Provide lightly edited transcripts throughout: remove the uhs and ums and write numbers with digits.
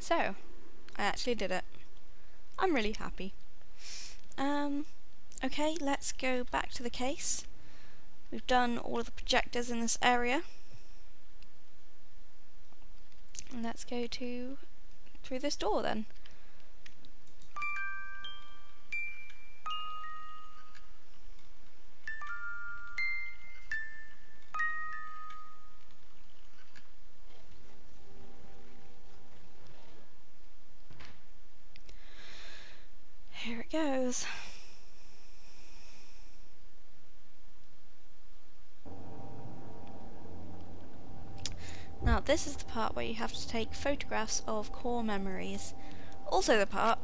So, I actually did it. I'm really happy. Okay, let's go back to the case. We've done all of the projectors in this area. And let's go through this door then. Here it goes. Now this is the part where you have to take photographs of core memories. Also the part,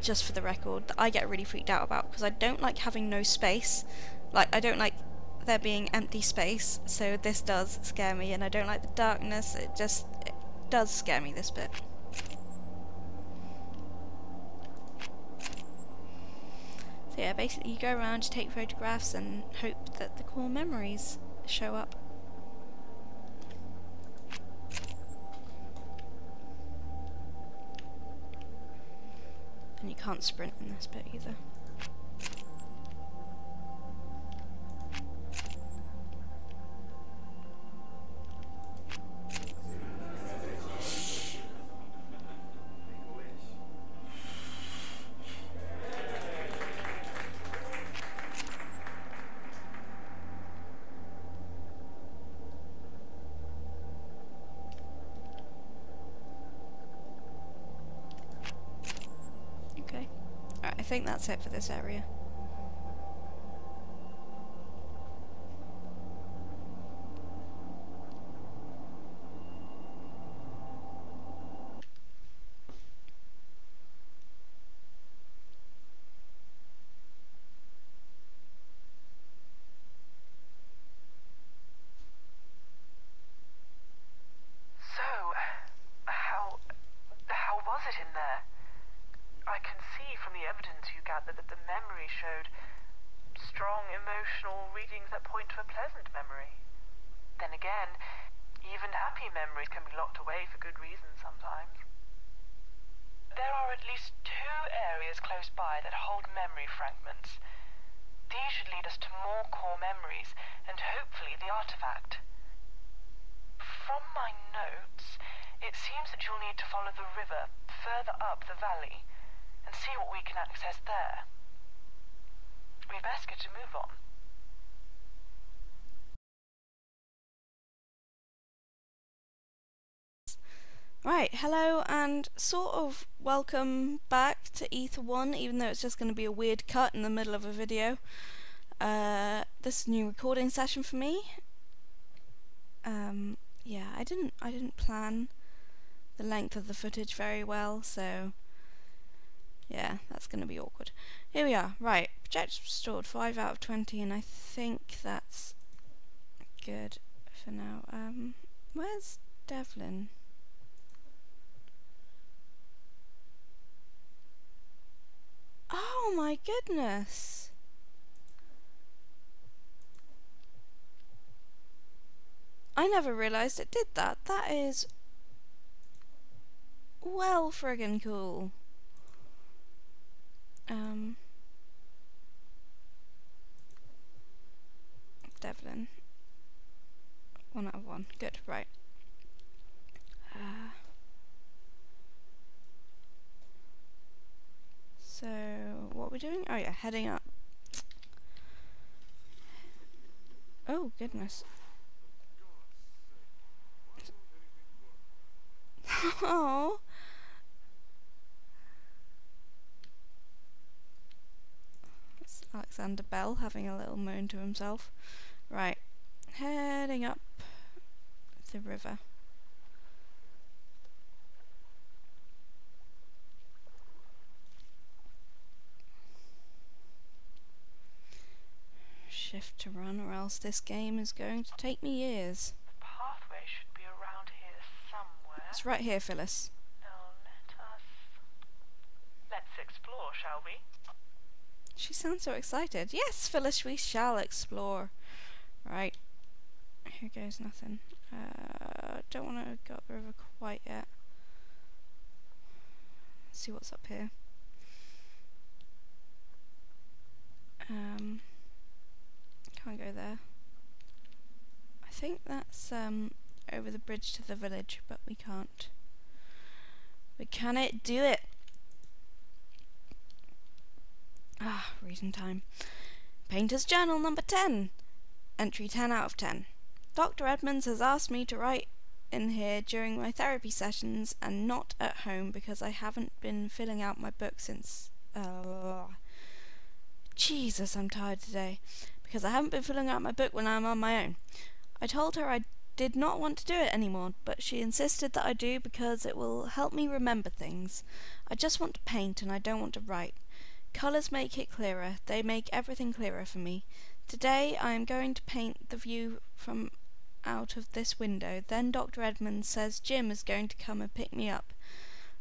just for the record, that I get really freaked out about because I don't like having no space. Like, I don't like there being empty space, so this does scare me, and I don't like the darkness. It does scare me, this bit. So yeah, basically you go around, you take photographs and hope that the core memories show up. And you can't sprint in this bit either. I think that's it for this area. So, how was it in there? I can see from the evidence you gathered that the memory showed strong emotional readings that point to a pleasant memory. Then again, even happy memories can be locked away for good reasons sometimes. There are at least 2 areas close by that hold memory fragments. These should lead us to more core memories, and hopefully the artifact. From my notes, it seems that you'll need to follow the river further up the valley and see what we can access there. We'd best get to move on. Right, hello and sort of welcome back to Ether 1, even though it's just going to be a weird cut in the middle of a video. This is a new recording session for me. Yeah, I didn't plan the length of the footage very well, so yeah, that's going to be awkward. Here we are. Right, projectors restored 5 out of 20, and I think that's good for now. Where's Devlin? Oh my goodness! I never realised it did that. That is well friggin' cool. Devlin. 1 out of 1. Good, right. So, what are we doing? Oh yeah, heading up. Oh, goodness. Oh. That's Alexander Bell having a little moan to himself. Right, heading up the river. Shift to run, or else this game is going to take me years. The pathway should be around here somewhere. It's right here, Phyllis. Now let's explore, shall we? She sounds so excited. Yes, Phyllis, we shall explore. Right. Here goes nothing. Don't want to go up the river quite yet. Let's see what's up here. Can't go there. I think that's over the bridge to the village, but we can't. We cannot do it. Ah, reading time. Painter's Journal number 10. Entry 10 out of 10. Dr. Edmonds has asked me to write in here during my therapy sessions and not at home because I haven't been filling out my book since... Jesus, I'm tired today. Because I haven't been filling out my book when I'm on my own. I told her I did not want to do it anymore, but she insisted that I do because it will help me remember things. I just want to paint and I don't want to write. Colours make it clearer. They make everything clearer for me. Today I am going to paint the view from out of this window. Then Dr. Edmonds says Jim is going to come and pick me up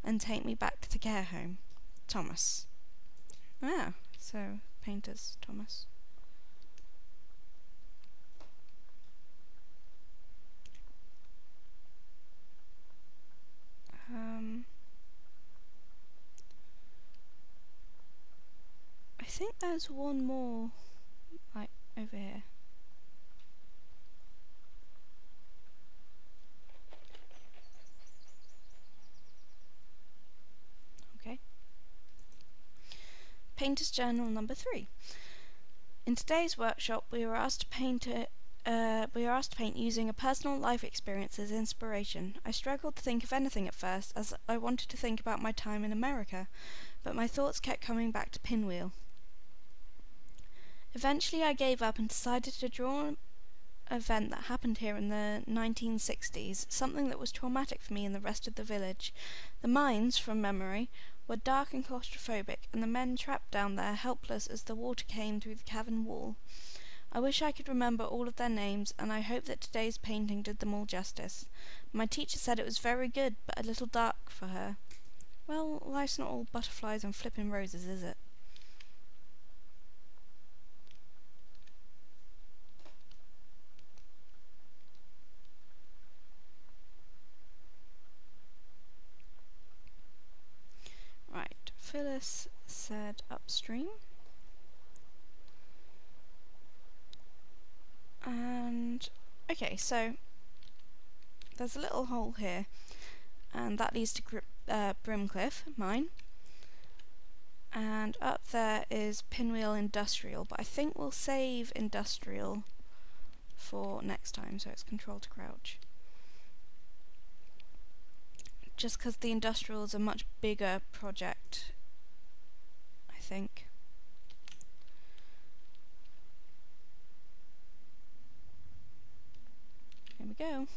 and take me back to the care home. Thomas. Ah, so painters, Thomas. I think there's one more, like, over here. Okay. Painter's Journal number 3. In today's workshop, we were asked to paint using a personal life experience as inspiration. I struggled to think of anything at first, as I wanted to think about my time in America, but my thoughts kept coming back to Pinwheel. Eventually I gave up and decided to draw an event that happened here in the 1960s, something that was traumatic for me and the rest of the village. The mines, from memory, were dark and claustrophobic, and the men trapped down there helpless as the water came through the cavern wall. I wish I could remember all of their names, and I hope that today's painting did them all justice. My teacher said it was very good, but a little dark for her. Well, life's not all butterflies and flipping roses, is it? Right, Phyllis said upstream. And, okay, so there's a little hole here, and that leads to Brimcliff Mine. And up there is Pinwheel Industrial, but I think we'll save Industrial for next time, so it's Control to Crouch. Just because the Industrial is a much bigger project, I think. Here we go.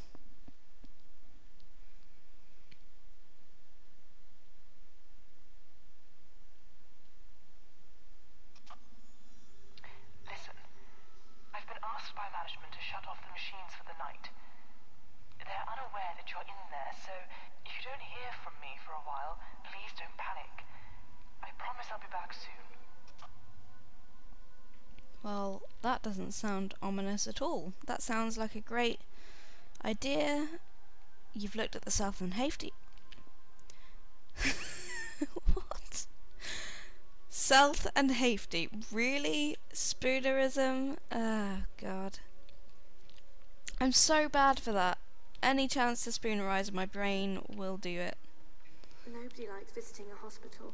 Listen, I've been asked by management to shut off the machines for the night. They're unaware that you're in there, so if you don't hear from me for a while, please don't panic. I promise I'll be back soon. Well, that doesn't sound ominous at all. That sounds like a great idea. You've looked at the South and Hafty. What? South and Hafty? Really? Spoonerism? Oh, God. I'm so bad for that. Any chance to spoonerize my brain will do it. Nobody likes visiting a hospital.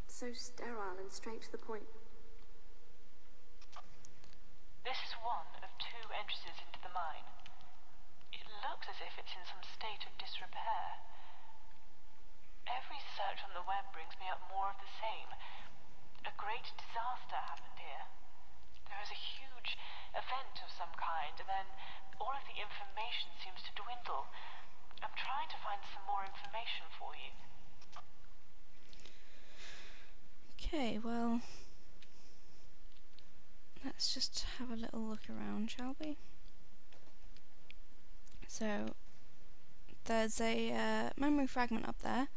It's so sterile and straight to the point. This is one of 2 entrances into the mine. It looks as if it's in some state of disrepair. Every search on the web brings me up more of the same. A great disaster happened here. There is a huge event of some kind, and then all of the information seems to dwindle. I'm trying to find some more information for you. Okay, well, let's just have a little look around, shall we? So, there's a memory fragment up there,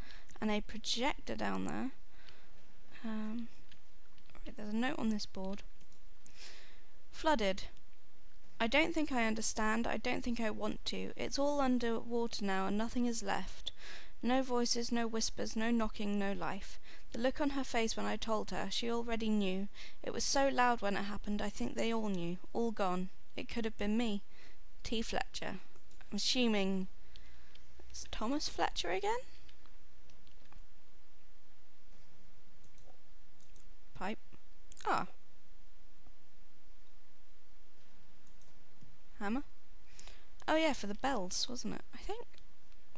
and a projector down there. Right, there's a note on this board. Flooded. I don't think I understand. I don't think I want to. It's all under water now and nothing is left. No voices, no whispers, no knocking, no life. The look on her face when I told her, she already knew. It was so loud when it happened, I think they all knew. All gone. It could have been me. T. Fletcher. I'm assuming it's Thomas Fletcher again? Pipe. Ah. Hammer? Oh yeah, for the bells, wasn't it? I think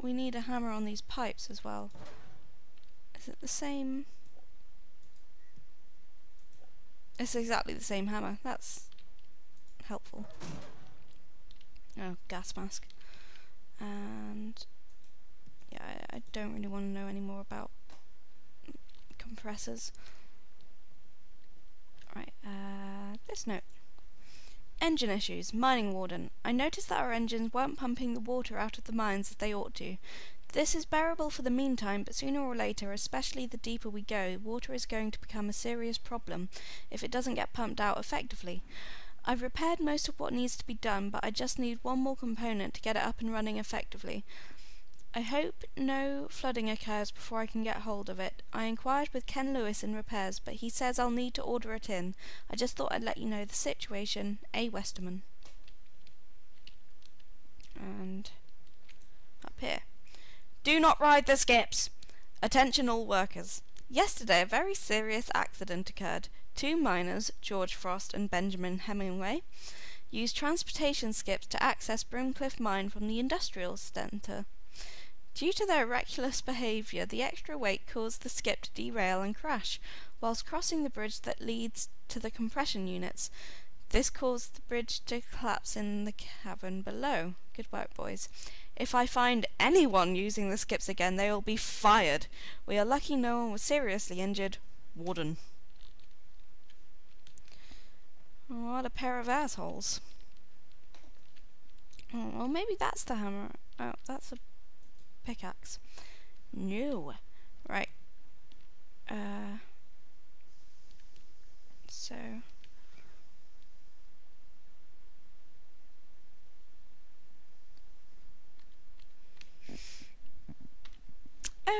we need a hammer on these pipes as well. Is it the same? It's exactly the same hammer. That's helpful. Oh, gas mask. And yeah, I don't really want to know any more about compressors. Right, this note. Engine issues. Mining warden. I noticed that our engines weren't pumping the water out of the mines as they ought to. This is bearable for the meantime, but sooner or later, especially the deeper we go, water is going to become a serious problem if it doesn't get pumped out effectively. I've repaired most of what needs to be done, but I just need one more component to get it up and running effectively. I hope no flooding occurs before I can get hold of it. I inquired with Ken Lewis in repairs, but he says I'll need to order it in. I just thought I'd let you know the situation. A. Westerman. And up here. Do not ride the skips! Attention all workers. Yesterday a very serious accident occurred. 2 miners, George Frost and Benjamin Hemingway, used transportation skips to access Brimcliff Mine from the industrial centre. Due to their reckless behaviour, the extra weight caused the skip to derail and crash, whilst crossing the bridge that leads to the compression units. This caused the bridge to collapse in the cavern below. Good work, boys. If I find anyone using the skips again, they will be fired. We are lucky no one was seriously injured. Warden. What a pair of assholes. Oh, well, maybe that's the hammer. Oh, that's a pickaxe. No. Right. So.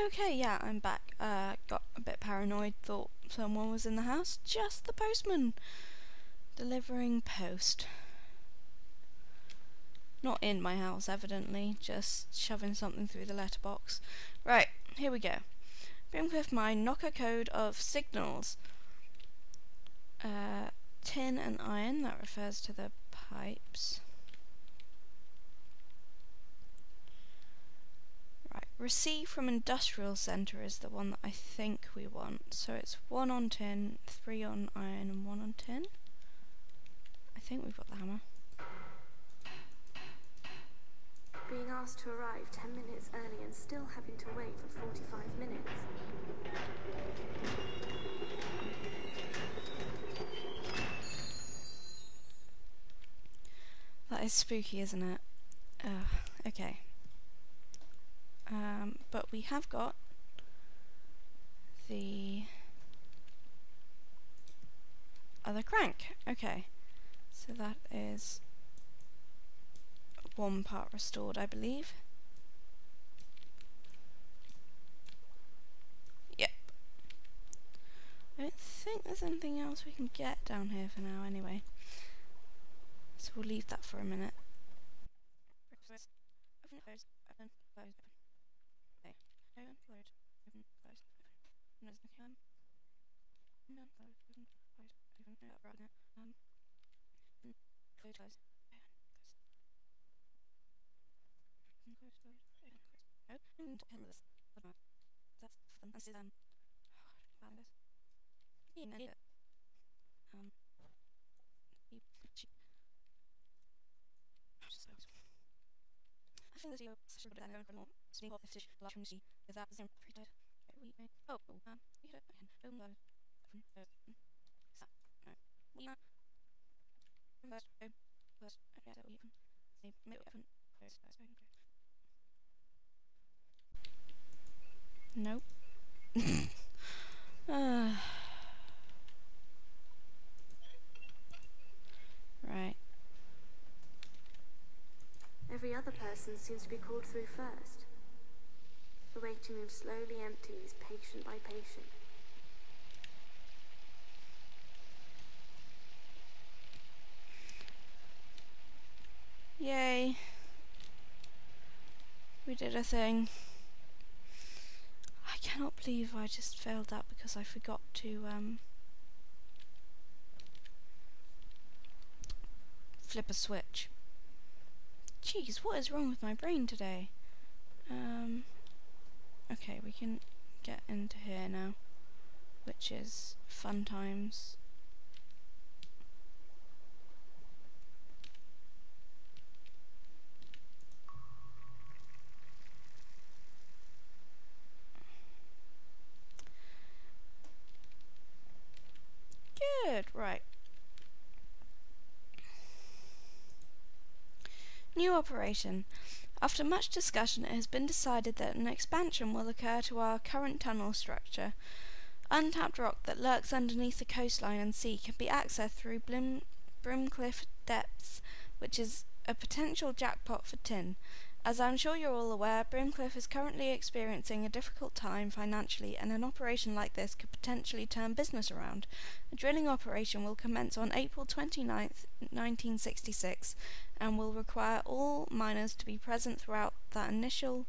Okay, yeah, I'm back. Got a bit paranoid, thought someone was in the house. Just the postman. Delivering post. Not in my house, evidently, just shoving something through the letterbox. Right, here we go. Brimcliff Mine, knocker code of signals. Tin and iron, that refers to the pipes. Right, receive from industrial centre is the one that I think we want. So it's 1 on tin, 3 on iron and 1 on tin. I think we've got the hammer. Being asked to arrive 10 minutes early and still having to wait for 45 minutes. That is spooky, isn't it? Okay. But we have got the other crank. Okay. So that is 1 part restored, I believe. Yep. I don't think there's anything else we can get down here for now anyway. So we'll leave that for a minute. Open, close, open, close, open. Okay. Open, close, open, close, open. No, close, open, close, open, close, open. No, right now. Close, close, open, close, close, open, close. Open to endless. That's fun. This is fabulous. Yeah, no, it. I think this video should be done for more. Sneak off this large from sea. Is that the same free tide? We may. Oh, you hit it again. Open those. Stop. Alright. We not. First, okay, so we open. Maybe open. Nope. Right. other person seems to be called through first. The waiting room slowly empties, patient by patient. Yay. We did a thing. I cannot believe I just failed that because I forgot to flip a switch. Jeez, what is wrong with my brain today? Okay, we can get into here now, which is fun times. Good, right. New operation. After much discussion, it has been decided that an expansion will occur to our current tunnel structure. Untapped rock that lurks underneath the coastline and sea can be accessed through Brimcliff depths, which is a potential jackpot for tin. As I'm sure you're all aware, Brimcliff is currently experiencing a difficult time financially, and an operation like this could potentially turn business around. A drilling operation will commence on April 29th, 1966, and will require all miners to be present throughout that initial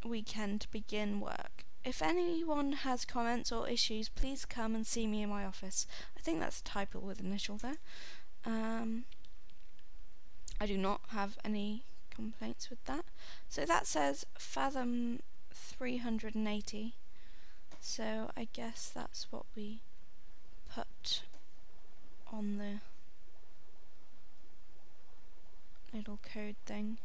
weekend to begin work. If anyone has comments or issues, please come and see me in my office. I think that's a typo with initial there. I do not have any complaints with that. So that says fathom 380. So I guess that's what we put on the little code thing.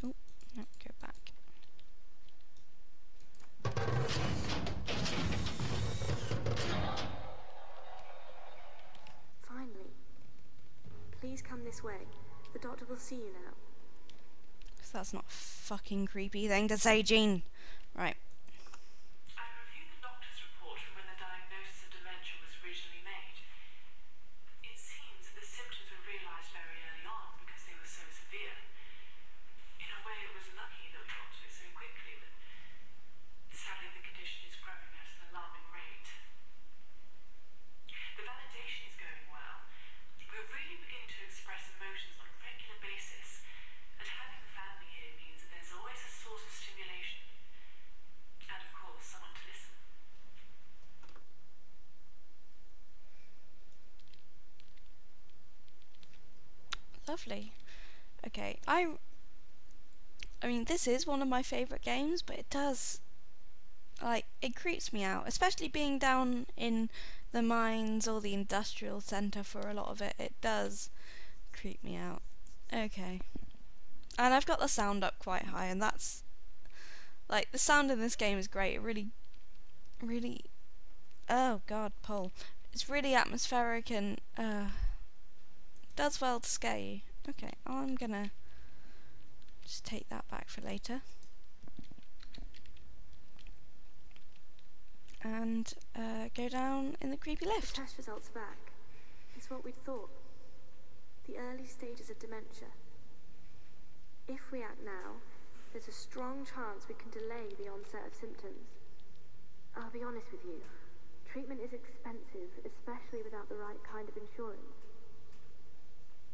Oh, no, go back. Finally. Please come this way. The doctor will see you now. Because that's not a fucking creepy thing to say, Jean. Right. I reviewed the doctor's report from when the diagnosis of dementia was originally made. It seems that the symptoms were realised very early on because they were so severe. In a way, it was lucky that we got to it so quickly, but sadly the condition is growing at an alarming rate. The validation is going well. We're really beginning to express emotions on a regular basis, and having family here means that there's always a source of stimulation, and of course someone to listen. Lovely. Okay, I mean, this is one of my favourite games, but it does, like, it creeps me out, especially being down in the mines or the industrial centre for a lot of it. It does creep me out. Okay. And I've got the sound up quite high, and that's, like, the sound in this game is great. It really, oh god, Paul. It's really atmospheric and, does well to scare you. Okay, I'm gonna just take that back for later. And go down in the creepy The lift. test results back. It's what we'd thought. The early stages of dementia. If we act now, there's a strong chance we can delay the onset of symptoms. I'll be honest with you. Treatment is expensive, especially without the right kind of insurance.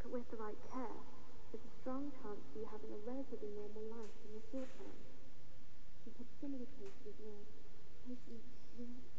But with the right care, there's a strong chance of you having a relatively normal life in the short term. We've had similar cases where patients react